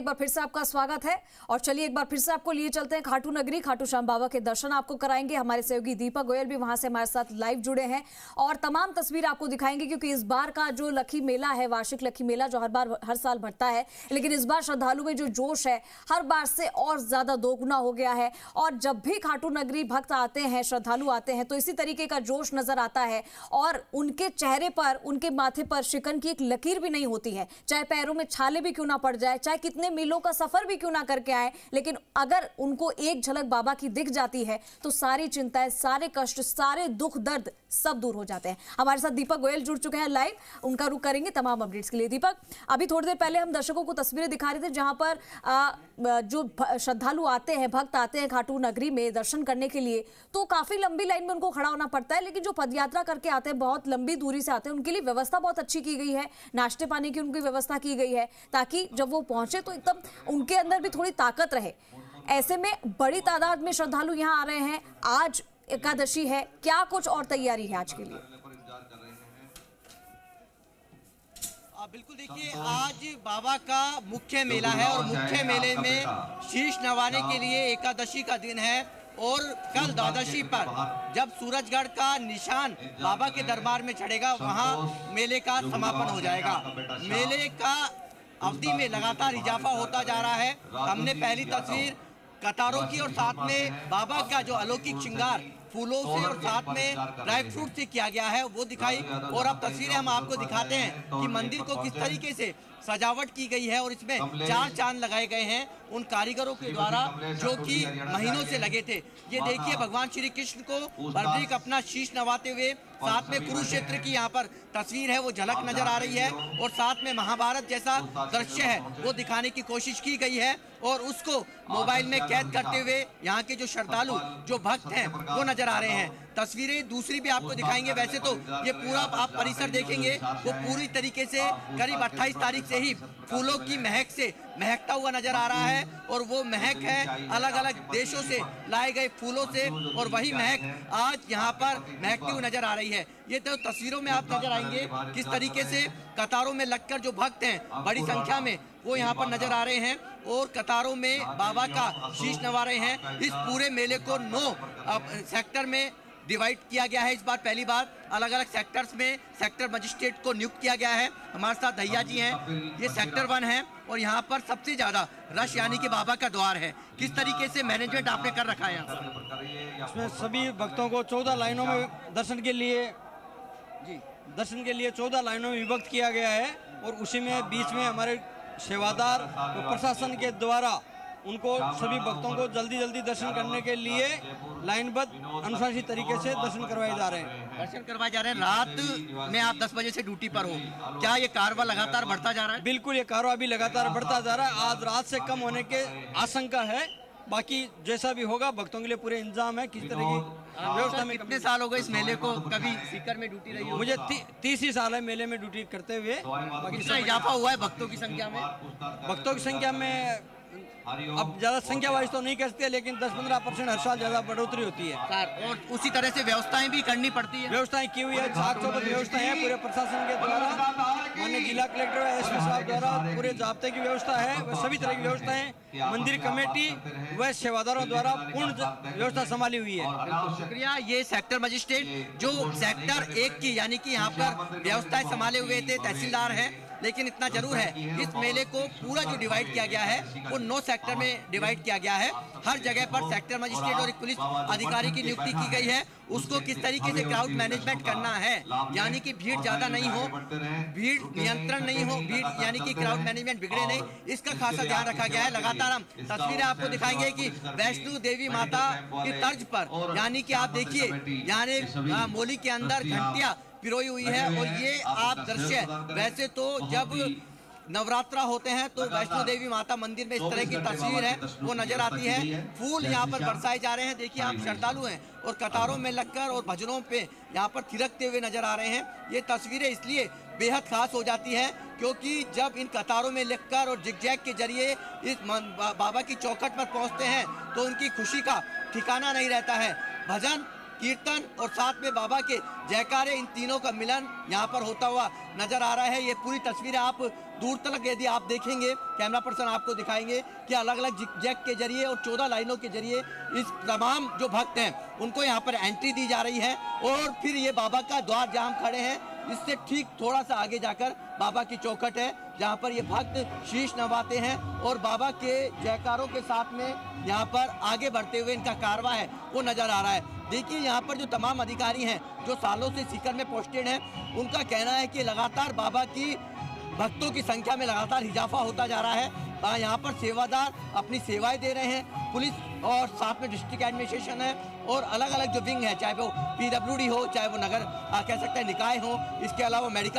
एक बार फिर से आपका स्वागत है और चलिए एक बार फिर से आपको लिए चलते हैं खाटू नगरी। खाटू श्याम बाबा के दर्शन आपको कराएंगे। हमारे सहयोगी दीपक गोयल भी वहां से हमारे साथ लाइव जुड़े हैं और तमाम तस्वीर आपको दिखाएंगे, क्योंकि इस बार का जो लखी मेला है, वार्षिक लखी मेला जो हर साल भरता है, लेकिन इस बार श्रद्धालु में जो जोश है हर बार से और ज्यादा दोगुना हो गया है। और जब भी खाटू नगरी भक्त आते हैं, श्रद्धालु आते हैं, तो इसी तरीके का जोश नजर आता है और उनके चेहरे पर, उनके माथे पर शिकन की एक लकीर भी नहीं होती है। चाहे पैरों में छाले भी क्यों ना पड़ जाए, चाहे कितने मीलों का सफर भी क्यों ना करके आए, लेकिन अगर उनको एक झलक बाबा की दिख जाती है तो सारी चिंताएं, सारे कष्ट, सारे दुख दर्द सब दूर हो जाते हैं। हमारे साथ दीपक गोयल जुड़ चुके हैं लाइव, उनका रुख करेंगे तमाम अपडेट्स के लिए। दीपक, अभी थोड़ी देर पहले हम दर्शकों को तस्वीरें दिखा रहे थे जहां पर जो श्रद्धालु आते हैं, भक्त आते हैं खाटू नगरी में दर्शन करने के लिए, तो काफी लंबी लाइन में उनको खड़ा होना पड़ता है। लेकिन जो पदयात्रा करके आते हैं, बहुत लंबी दूरी से आते हैं, उनके लिए व्यवस्था बहुत अच्छी की गई है, नाश्ते पानी की उनकी व्यवस्था की गई है, ताकि जब वो पहुंचे तो एकदम उनके अंदर भी थोड़ी ताकत रहे। ऐसे में बड़ी तादाद में श्रद्धालु यहाँ आ रहे हैं। आज एकादशी है, क्या कुछ और तैयारी है आज के लिए? बिल्कुल, देखिए आज बाबा का मुख्य मेला है और मुख्य मेले में शीश नवाने के लिए एकादशी का दिन है और कल द्वादशी पर जब सूरजगढ़ का निशान बाबा के दरबार में चढ़ेगा, वहां मेले का समापन हो जाएगा। मेले का अवधि में लगातार इजाफा होता जा रहा है। हमने पहली तस्वीर कतारों की और साथ में बाबा का जो अलौकिक श्रृंगार फूलों से और साथ में ड्राई फ्रूट से किया गया है वो दिखाई, और अब तस्वीरें हम आपको दिखाते हैं कि मंदिर को किस तरीके से सजावट की गई है और इसमें 4 चांद लगाए गए हैं उन कारीगरों के द्वारा जो कि महीनों से लगे थे। ये देखिए, भगवान श्री कृष्ण को बर्बरीक अपना शीश नवाते हुए, साथ में कुरुक्षेत्र की यहाँ पर तस्वीर है वो झलक नजर आ रही है और साथ में महाभारत जैसा दृश्य है वो दिखाने की कोशिश की गई है और उसको मोबाइल में कैद करते हुए यहाँ के जो श्रद्धालु, जो भक्त हैं वो नजर आ रहे हैं। तस्वीरें दूसरी भी आपको दिखाएंगे। वैसे तो ये पूरा आप परिसर देखेंगे वो पूरी तरीके से करीब 28 तारीख से ही फूलों की महक से महकता हुआ नजर आ रहा है और वो महक है अलग अलग देशों से लाए गए फूलों से, और वही महक आज यहाँ पर महकती हुई नजर आ रही है। ये तो तस्वीरों में आप नजर आएंगे किस तरीके से कतारों में लगकर जो भक्त हैं बड़ी संख्या में वो यहाँ पर नजर आ रहे हैं और कतारों में बाबा का शीश नवा रहे हैं। इस पूरे मेले को 9 सेक्टर में डिवाइड किया गया है। इस बार पहली बार अलग अलग सेक्टर्स में सेक्टर मजिस्ट्रेट को नियुक्त किया गया है। हमारे साथ भैया जी हैं, ये सेक्टर 1 है और यहाँ पर सबसे ज्यादा रश यानी कि बाबा का द्वार है। किस तरीके से मैनेजमेंट आपने कर रखा है? इसमें सभी भक्तों को 14 लाइनों में दर्शन के लिए 14 लाइनों में विभक्त किया गया है और उसी में बीच में हमारे सेवादार और प्रशासन के द्वारा उनको सभी भक्तों को जल्दी दर्शन करने के लिए लाइनबद्ध अनुशासित तरीके से दर्शन करवाए जा रहे हैं। रात में आप 10 बजे से ड्यूटी पर हो, क्या ये कारवा लगातार बढ़ता जा रहा है? बिल्कुल, ये कारवा भी लगातार बढ़ता जा रहा है। आज रात से कम होने के आशंका है, बाकी जैसा भी होगा भक्तों के लिए पूरे इंतजाम है। किस तरह की व्यवस्था में? कितने साल हो गए इस मेले को? कभी सीकर में ड्यूटी रही हो? मुझे 30 ही साल है मेले में ड्यूटी करते हुए। कितना इजाफा हुआ है भक्तों की संख्या में? भक्तों की संख्या में अब ज्यादा संख्या वाइज तो नहीं कर सकते, लेकिन 10-15% हर साल ज्यादा बढ़ोतरी होती है सर। और उसी तरह से व्यवस्थाएं भी करनी पड़ती है? व्यवस्थाएं की हुई है, झाक चौबंद व्यवस्थाएं हैं पूरे प्रशासन के द्वारा, माननीय जिला कलेक्टर एसपी साहब द्वारा पूरे जाब्ते की व्यवस्था है। वह सभी तरह की व्यवस्थाएं मंदिर कमेटी व सेवादारों द्वारा पूर्ण व्यवस्था संभाली हुई है। शुक्रिया। ये सेक्टर मजिस्ट्रेट जो सेक्टर 1 की यानी कि यहाँ पर व्यवस्थाएं संभाले हुए थे तहसीलदार है, लेकिन इतना जरूर है इस मेले को पूरा जो डिवाइड किया गया है वो 9 सेक्टर में डिवाइड किया गया है। हर जगह पर सेक्टर मजिस्ट्रेट और एक पुलिस अधिकारी की नियुक्ति की गई है। उसको किस तरीके से क्राउड मैनेजमेंट करना है, यानी कि भीड़ ज्यादा नहीं हो, भीड़ नियंत्रण नहीं हो, भीड़ यानी कि क्राउड मैनेजमेंट बिगड़े नहीं, इसका खासा ध्यान रखा गया है। लगातार हम तस्वीरें आपको दिखाएंगे कि वैष्णो देवी माता की तर्ज पर, यानी कि आप देखिए यानी मोली के अंदर घंटियां पिरोई हुई है और ये आप दृश्य, वैसे तो जब नवरात्रा होते हैं तो वैष्णो देवी माता मंदिर में इस तरह की तस्वीर है वो नजर आती है। फूल यहाँ पर बरसाए जा रहे हैं। देखिए, आप श्रद्धालु हैं और कतारों में लगकर और भजनों पे यहाँ पर थिरकते हुए नजर आ रहे हैं। ये तस्वीरें इसलिए बेहद खास हो जाती है क्योंकि जब इन कतारों में लगकर और जिगजैग के जरिए इस बाबा की चौखट पर पहुँचते हैं तो उनकी खुशी का ठिकाना नहीं रहता है। भजन, कीर्तन और साथ में बाबा के जयकारे, इन तीनों का मिलन यहाँ पर होता हुआ नजर आ रहा है। ये पूरी तस्वीरें आप दूर तक यदि आप देखेंगे, कैमरा पर्सन आपको दिखाएंगे कि अलग अलग जैक के जरिए और 14 लाइनों के जरिए इस तमाम जो भक्त हैं उनको यहाँ पर एंट्री दी जा रही है। और फिर ये बाबा का द्वार जहाँ हम खड़े हैं, इससे ठीक थोड़ा सा आगे जाकर बाबा की चौखट है, जहाँ पर ये भक्त शीश नवाते हैं और बाबा के जयकारों के साथ में यहाँ पर आगे बढ़ते हुए इनका कारवां है वो नजर आ रहा है। देखिए यहाँ पर जो तमाम अधिकारी हैं जो सालों से सीकर में पोस्टेड हैं, उनका कहना है कि लगातार बाबा की भक्तों की संख्या में लगातार इजाफा होता जा रहा है। यहाँ पर सेवादार अपनी सेवाएं दे रहे हैं, पुलिस और साथ में डिस्ट्रिक्ट एडमिनिस्ट्रेशन है और अलग अलग जो विंग है, चाहे वो PWD हो, चाहे वो नगर कह सकते हैं निकाय हो, इसके अलावा मेडिकल